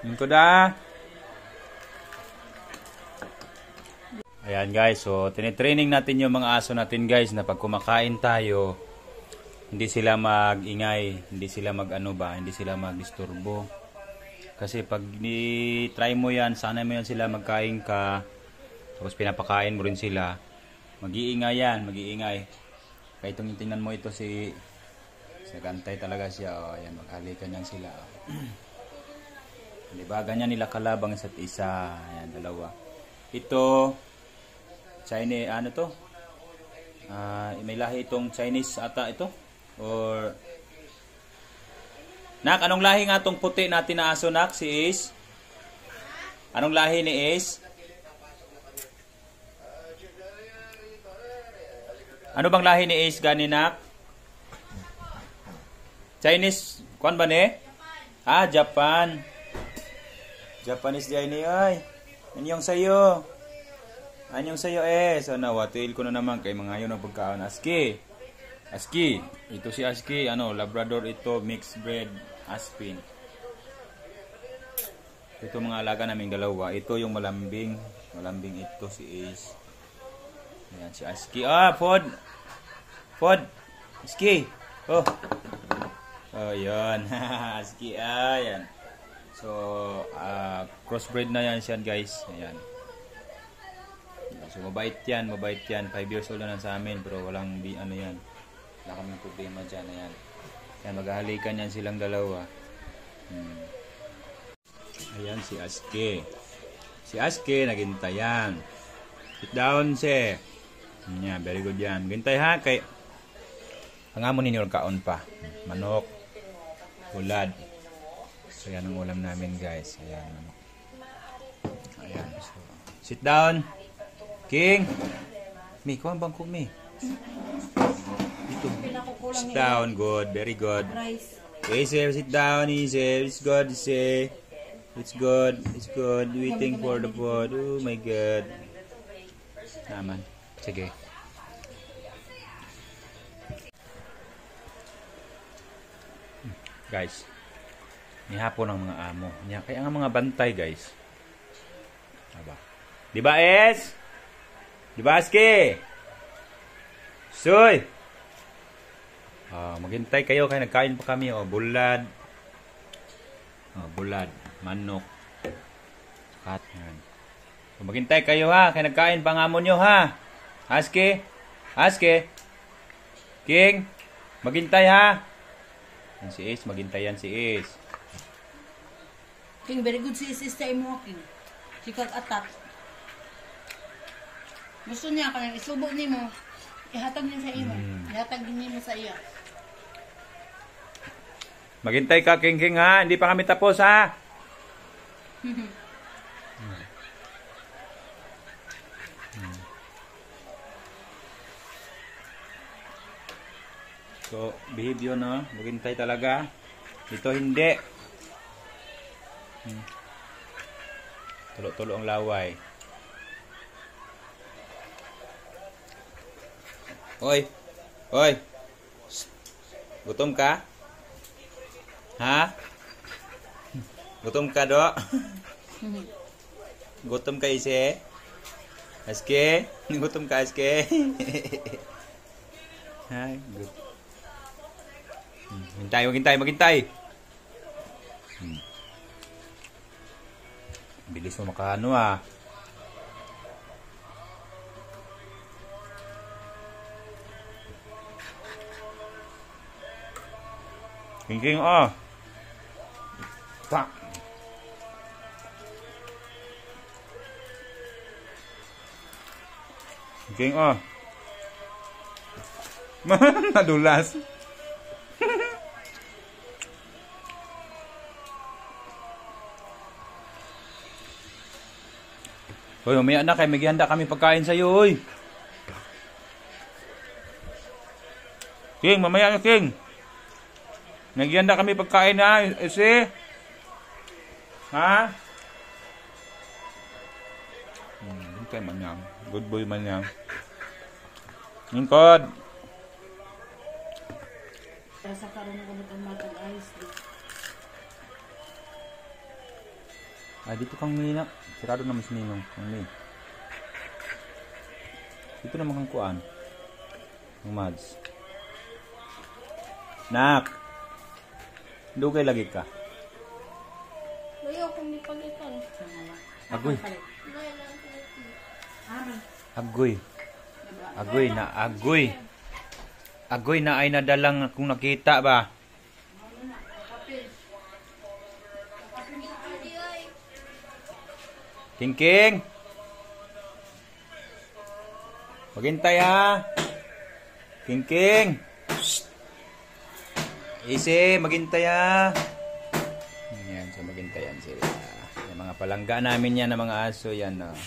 Yung ko da. Ayan guys, so tinitraining natin yung mga aso natin guys na pag kumakain tayo, hindi sila mag-ingay, hindi sila hindi sila mag-disturbo. Kasi pag ni-try mo yan, sana mo yan sila magkain ka, tapos pinapakain mo rin sila, mag-iingay yan, mag-iingay. Kaya itong tingnan mo ito si nagantay talaga siya, ayan, maghalikan yan sila. Diba, ganyan nila kalabang isa't isa, ayan, dalawa. Ito, Chinese, ano to? May lahi itong Chinese ata ito? Or Nak, anong lahi nga itong puti natin na aso, Nak? Si Ace? Anong lahi ni Ace? Ano bang lahi ni Ace gani, Nak? Chinese, kuan ba ni? Japan. Japanese di ay ni ay. Anyong sayo? Anyong sayo so nawatil ko na naman kay mga yun ang pagkaon. Aski. Ito si Aski, Labrador ito, mixed breed Aspin. Ito mga alaga naming dalawa. Ito yung malambing. Malambing ito si Ace. Ayan si Aski. Pod. Aski. Oh, yun. Aski, ayan. So, crossbreed na yan siya guys. Ayan. So, mabait yan. 5 years old na sa amin. Pero walang, yan. Wala kaming problema dyan. Ayan. Ayan, maghahalikan yan silang dalawa. Ayan, si Aski. Si Aski, naghintay yan. Sit down, si. Ayan, very good yan. Gintay ha, kay pangamon ninyo kaon pa. Manok. Ulad. So, yan ang ulam namin, guys. Ayan, manok. Ayan. So, sit down. King. Mi, kuha bang kumi? Ito. Sit down. Good. Very good. Ace, sit down. Ace. It's good. Ace. It's good. It's good. Waiting for the food. Oh my God. Naman. Sige. Guys. Nihapon ang mga amo. Kaya ang mga bantay, guys. Aba. Diba, Es? Diba, Aski? Soy! Maghintay kayo kaya nagkain pa kami. Bulad. Bulad. Manok. Kat. So, maghintay kayo ha. Kaya nagkain pa ang amo nyo ha. Aski? King? Maghintay ha. Yan si Ace. Maghintay yan si Ace. King, very good si Ace sa imo, King. Sikat atat. Gusto niya kanyang isubo ni mo. Ihatag niya sa imo. Ihatag niya mo sa iya. Maghintay ka, King ha. Hindi pa kami tapos ha. So, behave yun, no? Maghintay talaga. Dito hindi. Tulo-tulo ang laway. Oy! Gutom ka? Ha? Gutom ka, do? Gutom ka, Ise? Aske? Gutom ka, Aske? Ha? Good. Maghintay. Bilis mo makaano ah. King Tak. King Nadulas. Hoy, umaya na kay maghihanda kami pagkain sa iyo, hoy. King, mamaya na, King. Naghihanda kami pagkain na, ese. Ha? Hintay man yan. Good boy man yan. Lingkod. Sa karon ko ang matag ayos. Ah, dito kang May na. Sirado naman si Ninong. Kang May. Dito naman kang kuan. Ang Mads. Nak! Dugay lagi ka. Layo kung di palitan. Agoy. Layo lang palitan. Agoy. Agoy na agoy. Agoy na ay nadalang kung nakita ba. King. Maghintay ha. King. Easy, maghintay ha. Yan, so maghintayan sila. Yung mga palangga namin yan ng mga aso yan. Oh.